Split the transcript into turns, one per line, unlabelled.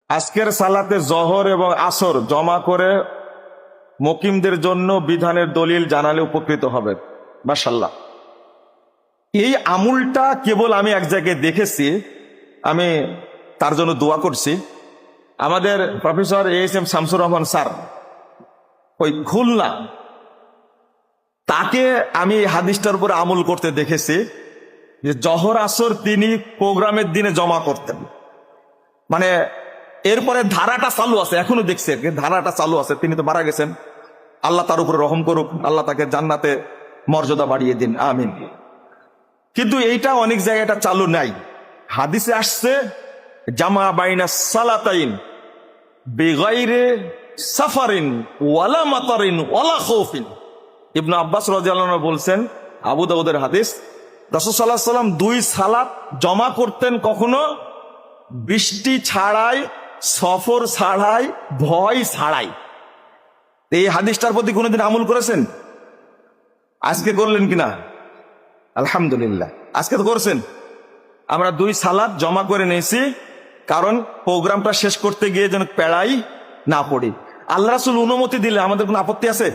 আজকের সালাতে জহর এবং আসর জমা করে মুকিমদের জন্য বিধানের দলিল জানালে উপকৃত হবে। মাশাআল্লাহ, এই আমুলটা কেবল আমি এক জায়গায় দেখেছি, আমি তার জন্য দোয়া করছি। আমাদের professor ASM Shamsur Rahman sir, ওই খুলনা, তাকে আমি হাদিসটার উপরে আমল করতে দেখেছি যে জহর আসর তিনি প্রোগ্রামের দিনে জমা করতেন। মানে এরপরে ধারাটা চালু আছে, এখনো দেখছে ধারাটা চালু আছে। তিনি তো মারা গেছেন, আল্লাহ তার উপরে রহম করুক, আল্লাহ তাকে জান্নাতে মর্যাদা বাড়িয়ে দিন, আমিন। কিন্তু এইটা অনেক জায়গায় এটা চালু নাই। হাদিসে আসছে জামা বাইনা সালাতাইন বিগাইরে সাফারিন ওয়ালা মাতারিন ওয়ালা খাউফিন। ইবনে আব্বাস রাদিয়াল্লাহু আনহু বলছেন, আবু দাউদের হাদিস, রাসূল সাল্লাল্লাহু আলাইহি ওয়াসাল্লাম 2 সালাত জমা করতেন, কখনো বৃষ্টি ছাড়াই, সফর ছাড়াই, ভয় ছাড়াই। এই হাদিসটার প্রতি কোনোদিন আমল করেছেন? আজকে করলেন কিনা? আলহামদুলিল্লাহ, আজকে তো করছেন। আমরা 2 সালাত জমা করে নিয়েছি, কারণ প্রোগ্রামটা শেষ করতে গিয়ে যেন পেড়াই না পড়ি। আল্লাহ রাসূল অনুমতি দিলে আমাদের কোনো আপত্তি আছে?